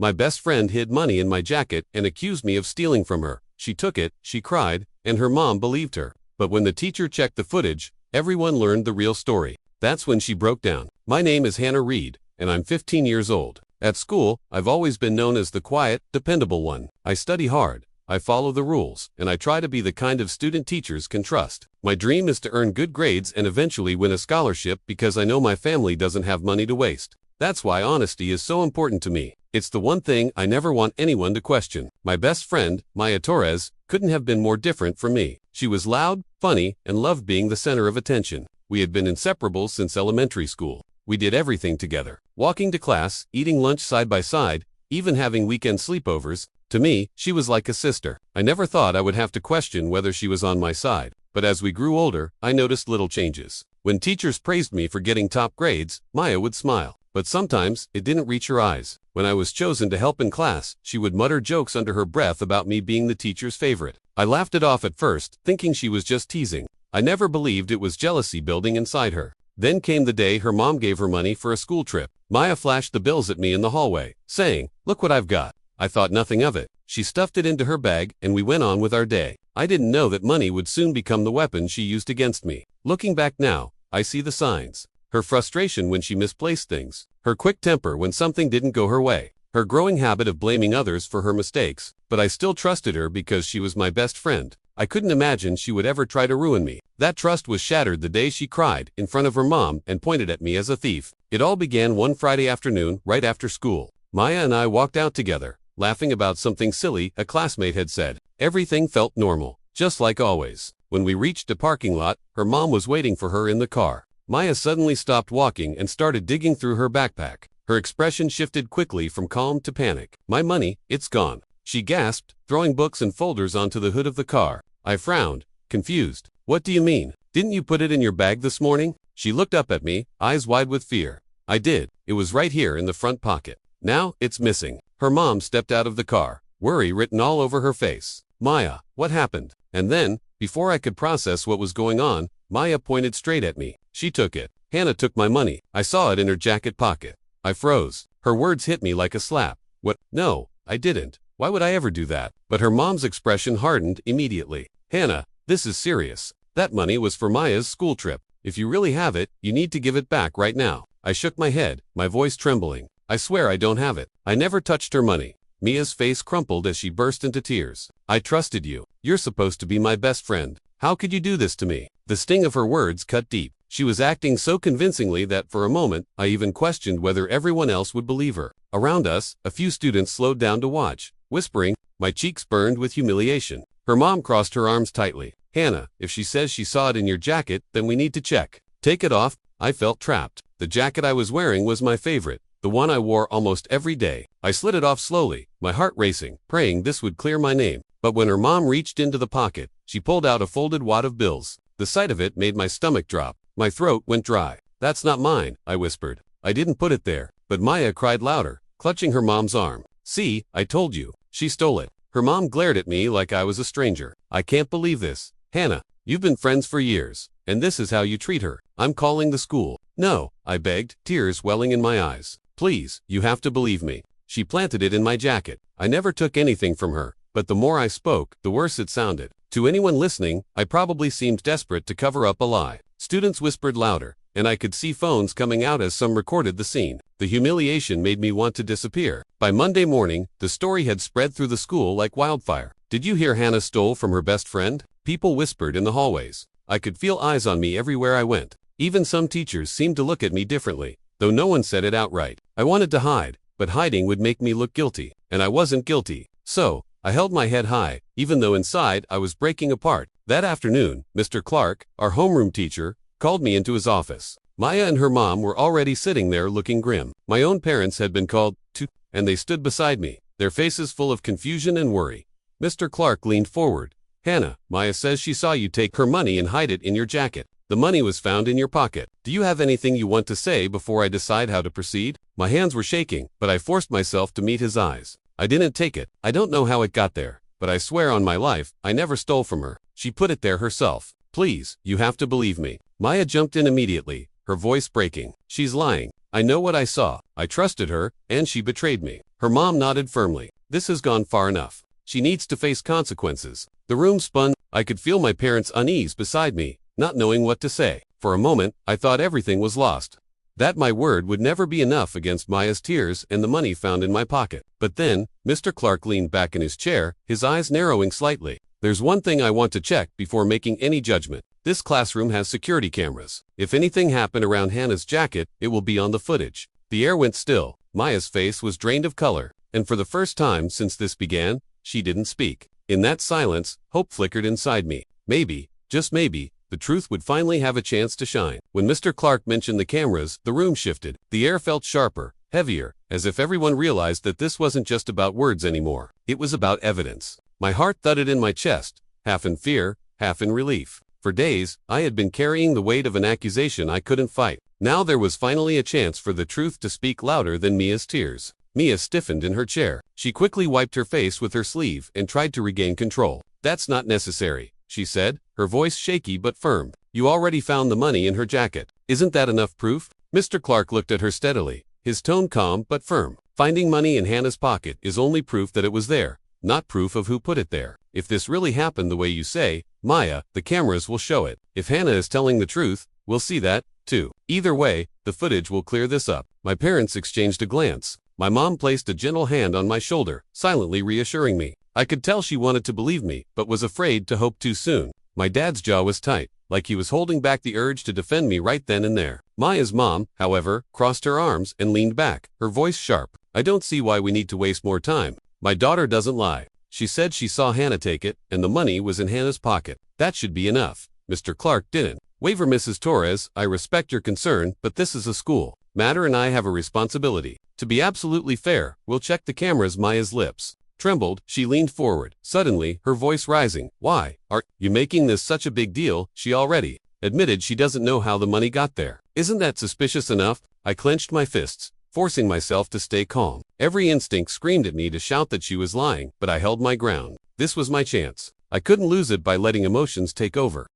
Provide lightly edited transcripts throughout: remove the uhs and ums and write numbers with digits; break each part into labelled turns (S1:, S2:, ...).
S1: My best friend hid money in my jacket and accused me of stealing from her. She took it, she cried, and her mom believed her. But when the teacher checked the footage, everyone learned the real story. That's when she broke down. My name is Hannah Reed, and I'm 15 years old. At school, I've always been known as the quiet, dependable one. I study hard, I follow the rules, and I try to be the kind of student teachers can trust. My dream is to earn good grades and eventually win a scholarship because I know my family doesn't have money to waste. That's why honesty is so important to me. It's the one thing I never want anyone to question. My best friend, Maya Torres, couldn't have been more different from me. She was loud, funny, and loved being the center of attention. We had been inseparable since elementary school. We did everything together. Walking to class, eating lunch side by side, even having weekend sleepovers. To me, she was like a sister. I never thought I would have to question whether she was on my side. But as we grew older, I noticed little changes. When teachers praised me for getting top grades, Maya would smile. But sometimes, it didn't reach her eyes. When I was chosen to help in class, she would mutter jokes under her breath about me being the teacher's favorite. I laughed it off at first, thinking she was just teasing. I never believed it was jealousy building inside her. Then came the day her mom gave her money for a school trip. Maya flashed the bills at me in the hallway, saying, "Look what I've got." I thought nothing of it. She stuffed it into her bag, and we went on with our day. I didn't know that money would soon become the weapon she used against me. Looking back now, I see the signs. Her frustration when she misplaced things. Her quick temper when something didn't go her way. Her growing habit of blaming others for her mistakes. But I still trusted her because she was my best friend. I couldn't imagine she would ever try to ruin me. That trust was shattered the day she cried in front of her mom and pointed at me as a thief. It all began one Friday afternoon, right after school. Maya and I walked out together, laughing about something silly a classmate had said. Everything felt normal, just like always. When we reached a parking lot, her mom was waiting for her in the car. Maya suddenly stopped walking and started digging through her backpack. Her expression shifted quickly from calm to panic. "My money, it's gone," she gasped, throwing books and folders onto the hood of the car. I frowned, confused. "What do you mean? Didn't you put it in your bag this morning?" She looked up at me, eyes wide with fear. "I did. It was right here in the front pocket. Now, it's missing." Her mom stepped out of the car, worry written all over her face. "Maya, what happened?" And then, before I could process what was going on, Maya pointed straight at me. "She took it. Hannah took my money. I saw it in her jacket pocket." I froze. Her words hit me like a slap. "What? No, I didn't. Why would I ever do that?" But her mom's expression hardened immediately. "Hannah, this is serious. That money was for Maya's school trip. If you really have it, you need to give it back right now." I shook my head, my voice trembling. "I swear I don't have it. I never touched her money." Mia's face crumpled as she burst into tears. "I trusted you. You're supposed to be my best friend. How could you do this to me?" The sting of her words cut deep. She was acting so convincingly that for a moment, I even questioned whether everyone else would believe her. Around us, a few students slowed down to watch, whispering. My cheeks burned with humiliation. Her mom crossed her arms tightly. "Hannah, if she says she saw it in your jacket, then we need to check. Take it off." I felt trapped. The jacket I was wearing was my favorite, the one I wore almost every day. I slid it off slowly, my heart racing, praying this would clear my name. But when her mom reached into the pocket, she pulled out a folded wad of bills. The sight of it made my stomach drop. My throat went dry. "That's not mine," I whispered. "I didn't put it there." But Maya cried louder, clutching her mom's arm. "See, I told you. She stole it." Her mom glared at me like I was a stranger. "I can't believe this. Hannah, you've been friends for years, and this is how you treat her. I'm calling the school." "No," I begged, tears welling in my eyes. "Please, you have to believe me. She planted it in my jacket. I never took anything from her." But the more I spoke, the worse it sounded. To anyone listening, I probably seemed desperate to cover up a lie. Students whispered louder, and I could see phones coming out as some recorded the scene. The humiliation made me want to disappear. By Monday morning, the story had spread through the school like wildfire. "Did you hear Hannah stole from her best friend?" People whispered in the hallways. I could feel eyes on me everywhere I went. Even some teachers seemed to look at me differently, though no one said it outright. I wanted to hide, but hiding would make me look guilty, and I wasn't guilty. So, I held my head high, even though inside I was breaking apart. That afternoon, Mr. Clark, our homeroom teacher, called me into his office. Maya and her mom were already sitting there looking grim. My own parents had been called, too, and they stood beside me, their faces full of confusion and worry. Mr. Clark leaned forward. "Hannah, Maya says she saw you take her money and hide it in your jacket. The money was found in your pocket. Do you have anything you want to say before I decide how to proceed?" My hands were shaking, but I forced myself to meet his eyes. "I didn't take it. I don't know how it got there, but I swear on my life, I never stole from her. She put it there herself. Please, you have to believe me." Maya jumped in immediately, her voice breaking. "She's lying. I know what I saw. I trusted her, and she betrayed me. Her mom nodded firmly. This has gone far enough. She needs to face consequences. The room spun. I could feel my parents' unease beside me, not knowing what to say. For a moment, I thought everything was lost. That my word would never be enough against Maya's tears and the money found in my pocket. But then, Mr. Clark leaned back in his chair, his eyes narrowing slightly. There's one thing I want to check before making any judgment. This classroom has security cameras. If anything happened around Hannah's jacket, it will be on the footage. The air went still. Maya's face was drained of color, and for the first time since this began, she didn't speak. In that silence, hope flickered inside me. Maybe, just maybe, the truth would finally have a chance to shine. When Mr. Clark mentioned the cameras, the room shifted. The air felt sharper, heavier, as if everyone realized that this wasn't just about words anymore. It was about evidence. My heart thudded in my chest, half in fear, half in relief. For days, I had been carrying the weight of an accusation I couldn't fight. Now there was finally a chance for the truth to speak louder than Mia's tears. Mia stiffened in her chair. She quickly wiped her face with her sleeve and tried to regain control. That's not necessary, she said, her voice shaky but firm. You already found the money in her jacket. Isn't that enough proof? Mr. Clark looked at her steadily, his tone calm but firm. Finding money in Hannah's pocket is only proof that it was there, not proof of who put it there. If this really happened the way you say, Maya, the cameras will show it. If Hannah is telling the truth, we'll see that, too. Either way, the footage will clear this up. My parents exchanged a glance. My mom placed a gentle hand on my shoulder, silently reassuring me. I could tell she wanted to believe me, but was afraid to hope too soon. My dad's jaw was tight, like he was holding back the urge to defend me right then and there. Maya's mom, however, crossed her arms and leaned back, her voice sharp. I don't see why we need to waste more time. My daughter doesn't lie. She said she saw Hannah take it, and the money was in Hannah's pocket. That should be enough. Mr. Clark didn't waver. Mrs. Torres, I respect your concern, but this is a school matter and I have a responsibility. To be absolutely fair, we'll check the cameras. Maya's lips trembled. She leaned forward, suddenly, her voice rising. Why are you making this such a big deal? She already admitted she doesn't know how the money got there. Isn't that suspicious enough? I clenched my fists, forcing myself to stay calm. Every instinct screamed at me to shout that she was lying, but I held my ground. This was my chance. I couldn't lose it by letting emotions take over.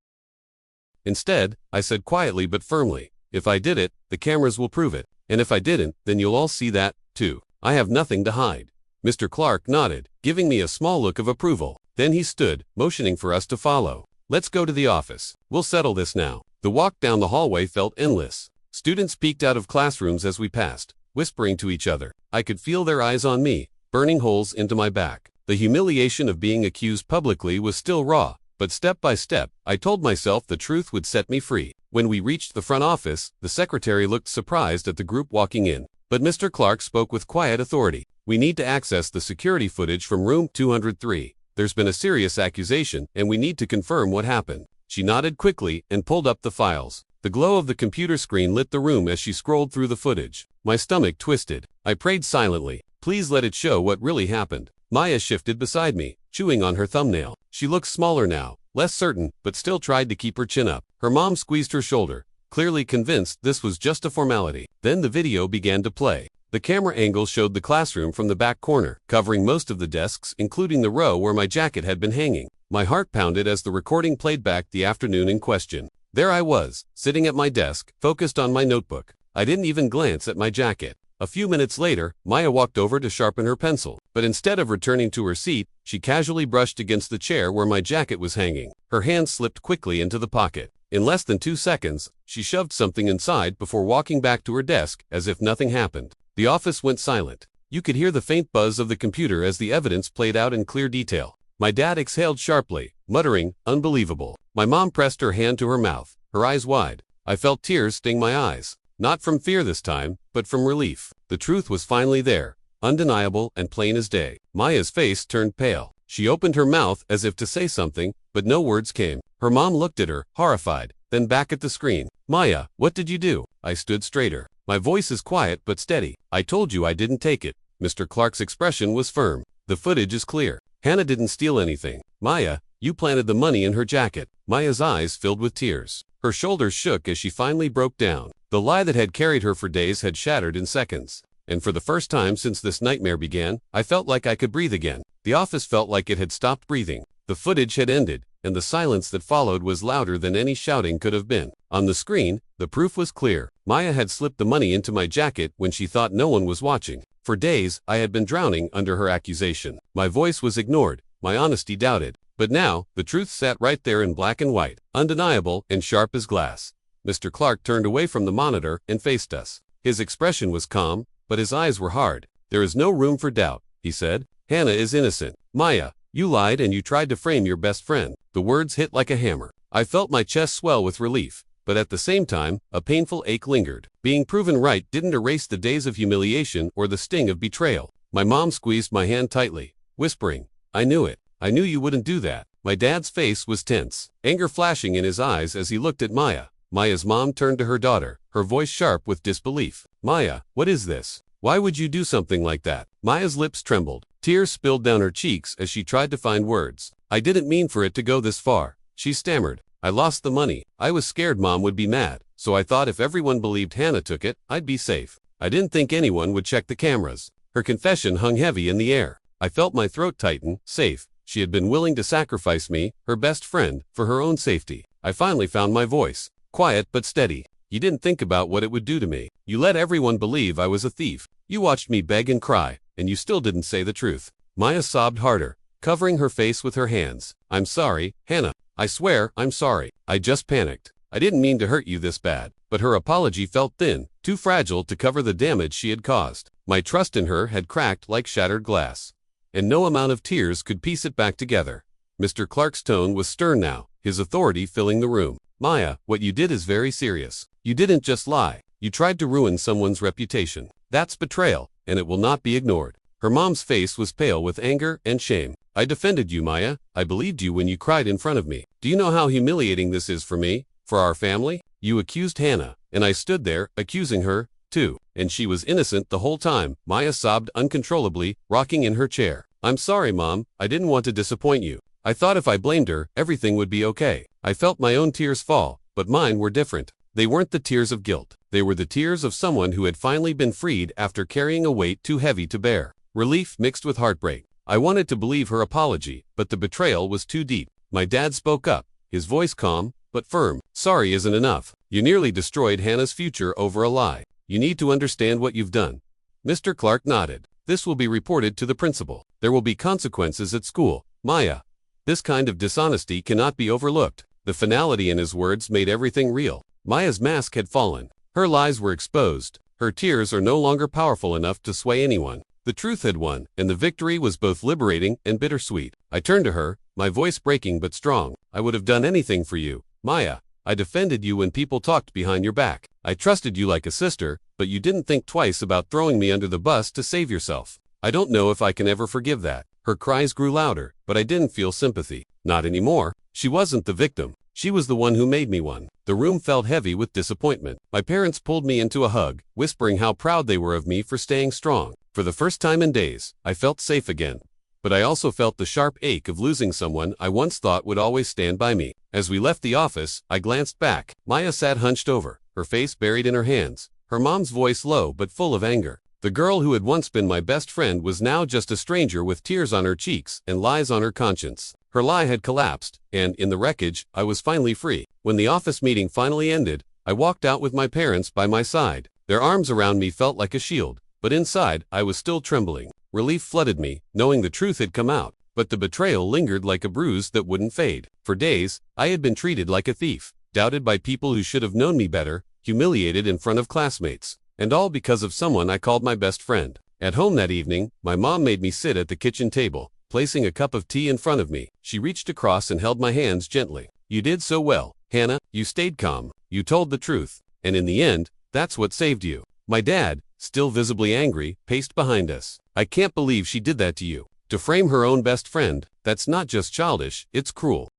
S1: Instead, I said quietly but firmly, if I did it, the cameras will prove it. And if I didn't, then you'll all see that, too. I have nothing to hide. Mr. Clark nodded, giving me a small look of approval. Then he stood, motioning for us to follow. Let's go to the office. We'll settle this now. The walk down the hallway felt endless. Students peeked out of classrooms as we passed, whispering to each other. I could feel their eyes on me, burning holes into my back. The humiliation of being accused publicly was still raw, but step by step, I told myself the truth would set me free. When we reached the front office, the secretary looked surprised at the group walking in. But Mr. Clark spoke with quiet authority. We need to access the security footage from room 203. There's been a serious accusation, and we need to confirm what happened. She nodded quickly and pulled up the files. The glow of the computer screen lit the room as she scrolled through the footage. My stomach twisted. I prayed silently. Please let it show what really happened. Maya shifted beside me, chewing on her thumbnail. She looked smaller now, less certain, but still tried to keep her chin up. Her mom squeezed her shoulder, clearly convinced this was just a formality. Then the video began to play. The camera angle showed the classroom from the back corner, covering most of the desks, including the row where my jacket had been hanging. My heart pounded as the recording played back the afternoon in question. There I was, sitting at my desk, focused on my notebook. I didn't even glance at my jacket. A few minutes later, Maya walked over to sharpen her pencil, but instead of returning to her seat, she casually brushed against the chair where my jacket was hanging. Her hand slipped quickly into the pocket. In less than 2 seconds, she shoved something inside before walking back to her desk as if nothing happened. The office went silent. You could hear the faint buzz of the computer as the evidence played out in clear detail. My dad exhaled sharply, muttering, "Unbelievable." My mom pressed her hand to her mouth, her eyes wide. I felt tears sting my eyes. Not from fear this time, but from relief. The truth was finally there, undeniable and plain as day. Maya's face turned pale. She opened her mouth as if to say something, but no words came. Her mom looked at her, horrified, then back at the screen. "Maya, what did you do?" I stood straighter. My voice is quiet but steady. "I told you I didn't take it." Mr. Clark's expression was firm. "The footage is clear. Hannah didn't steal anything. Maya, you planted the money in her jacket." Maya's eyes filled with tears. Her shoulders shook as she finally broke down. The lie that had carried her for days had shattered in seconds. And for the first time since this nightmare began, I felt like I could breathe again. The office felt like it had stopped breathing. The footage had ended, and the silence that followed was louder than any shouting could have been. On the screen, the proof was clear. Maya had slipped the money into my jacket when she thought no one was watching. For days, I had been drowning under her accusation. My voice was ignored, my honesty doubted. But now, the truth sat right there in black and white, undeniable and sharp as glass. Mr. Clark turned away from the monitor and faced us. His expression was calm, but his eyes were hard. "There is no room for doubt," he said. "Hannah is innocent. Maya, you lied and you tried to frame your best friend." The words hit like a hammer. I felt my chest swell with relief, but at the same time, a painful ache lingered. Being proven right didn't erase the days of humiliation or the sting of betrayal. My mom squeezed my hand tightly, whispering, "I knew it. I knew you wouldn't do that." My dad's face was tense, anger flashing in his eyes as he looked at Maya. Maya's mom turned to her daughter, her voice sharp with disbelief. "Maya, what is this? Why would you do something like that?" Maya's lips trembled. Tears spilled down her cheeks as she tried to find words. "I didn't mean for it to go this far," she stammered. "I lost the money. I was scared Mom would be mad, so I thought if everyone believed Hannah took it, I'd be safe. I didn't think anyone would check the cameras." Her confession hung heavy in the air. I felt my throat tighten. Safe. She had been willing to sacrifice me, her best friend, for her own safety. I finally found my voice. Quiet but steady. "You didn't think about what it would do to me. You let everyone believe I was a thief. You watched me beg and cry, and you still didn't say the truth." Maya sobbed harder, covering her face with her hands. "I'm sorry, Hannah. I swear, I'm sorry. I just panicked. I didn't mean to hurt you this bad." But her apology felt thin, too fragile to cover the damage she had caused. My trust in her had cracked like shattered glass, and no amount of tears could piece it back together. Mr. Clark's tone was stern now, his authority filling the room. "Maya, what you did is very serious. You didn't just lie. You tried to ruin someone's reputation. That's betrayal, and it will not be ignored." Her mom's face was pale with anger and shame. "I defended you, Maya. I believed you when you cried in front of me. Do you know how humiliating this is for me, for our family? You accused Hannah, and I stood there, accusing her, too. And she was innocent the whole time." Maya sobbed uncontrollably, rocking in her chair. "I'm sorry, Mom. I didn't want to disappoint you. I thought if I blamed her, everything would be okay." I felt my own tears fall, but mine were different. They weren't the tears of guilt. They were the tears of someone who had finally been freed after carrying a weight too heavy to bear. Relief mixed with heartbreak. I wanted to believe her apology, but the betrayal was too deep. My dad spoke up, his voice calm, but firm. "Sorry isn't enough. You nearly destroyed Hannah's future over a lie. You need to understand what you've done." Mr. Clark nodded. "This will be reported to the principal. There will be consequences at school. Maya, this kind of dishonesty cannot be overlooked." The finality in his words made everything real. Maya's mask had fallen. Her lies were exposed. Her tears are no longer powerful enough to sway anyone. The truth had won, and the victory was both liberating and bittersweet. I turned to her, my voice breaking but strong. "I would have done anything for you, Maya. I defended you when people talked behind your back. I trusted you like a sister, but you didn't think twice about throwing me under the bus to save yourself. I don't know if I can ever forgive that." Her cries grew louder, but I didn't feel sympathy. Not anymore. She wasn't the victim. She was the one who made me one. The room felt heavy with disappointment. My parents pulled me into a hug, whispering how proud they were of me for staying strong. For the first time in days, I felt safe again. But I also felt the sharp ache of losing someone I once thought would always stand by me. As we left the office, I glanced back. Maya sat hunched over, her face buried in her hands, her mom's voice low but full of anger. The girl who had once been my best friend was now just a stranger with tears on her cheeks and lies on her conscience. Her lie had collapsed, and, in the wreckage, I was finally free. When the office meeting finally ended, I walked out with my parents by my side. Their arms around me felt like a shield, but inside, I was still trembling. Relief flooded me, knowing the truth had come out, but the betrayal lingered like a bruise that wouldn't fade. For days, I had been treated like a thief, doubted by people who should have known me better, humiliated in front of classmates. And all because of someone I called my best friend. At home that evening, my mom made me sit at the kitchen table, placing a cup of tea in front of me. She reached across and held my hands gently. "You did so well, Hannah. You stayed calm. You told the truth. And in the end, that's what saved you." My dad, still visibly angry, paced behind us. "I can't believe she did that to you. To frame her own best friend, that's not just childish, it's cruel."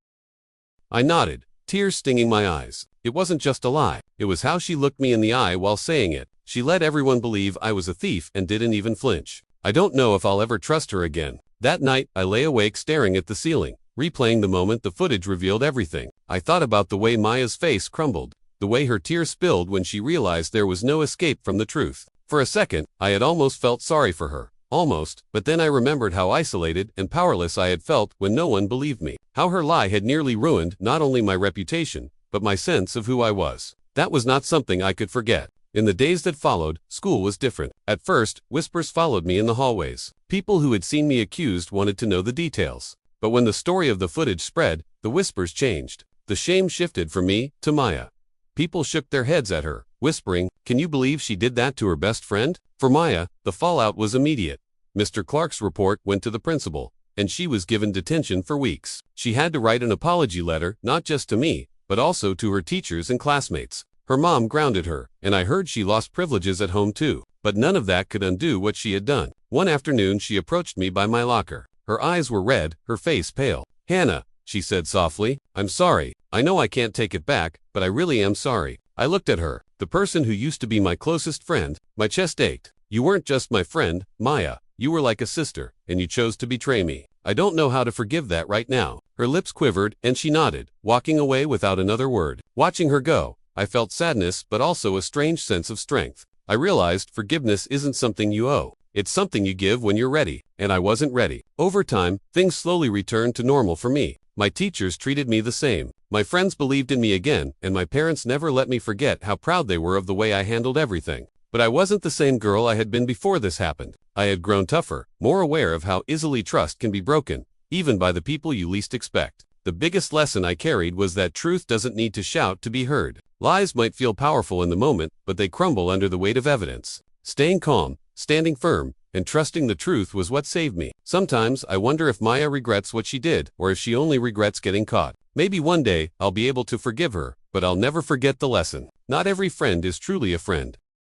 S1: I nodded, tears stinging my eyes. It wasn't just a lie. It was how she looked me in the eye while saying it. She let everyone believe I was a thief and didn't even flinch. I don't know if I'll ever trust her again. That night, I lay awake staring at the ceiling, replaying the moment the footage revealed everything. I thought about the way Maya's face crumbled, the way her tears spilled when she realized there was no escape from the truth. For a second, I had almost felt sorry for her. Almost, but then I remembered how isolated and powerless I had felt when no one believed me. How her lie had nearly ruined not only my reputation, but my sense of who I was. That was not something I could forget. In the days that followed, school was different. At first, whispers followed me in the hallways. People who had seen me accused wanted to know the details. But when the story of the footage spread, the whispers changed. The shame shifted from me to Maya. People shook their heads at her, whispering, "Can you believe she did that to her best friend?" For Maya, the fallout was immediate. Mr. Clark's report went to the principal, and she was given detention for weeks. She had to write an apology letter, not just to me, but also to her teachers and classmates. Her mom grounded her, and I heard she lost privileges at home too. But none of that could undo what she had done. One afternoon she approached me by my locker. Her eyes were red, her face pale. "Hannah," she said softly, "I'm sorry. I know I can't take it back, but I really am sorry." I looked at her, the person who used to be my closest friend. My chest ached. "You weren't just my friend, Maya. You were like a sister, and you chose to betray me. I don't know how to forgive that right now." Her lips quivered, and she nodded, walking away without another word. Watching her go, I felt sadness but also a strange sense of strength. I realized forgiveness isn't something you owe. It's something you give when you're ready, and I wasn't ready. Over time, things slowly returned to normal for me. My teachers treated me the same. My friends believed in me again, and my parents never let me forget how proud they were of the way I handled everything. But I wasn't the same girl I had been before this happened. I had grown tougher, more aware of how easily trust can be broken, even by the people you least expect. The biggest lesson I carried was that truth doesn't need to shout to be heard. Lies might feel powerful in the moment, but they crumble under the weight of evidence. Staying calm, standing firm, and trusting the truth was what saved me. Sometimes I wonder if Maya regrets what she did, or if she only regrets getting caught. Maybe one day I'll be able to forgive her, but I'll never forget the lesson. Not every friend is truly a friend.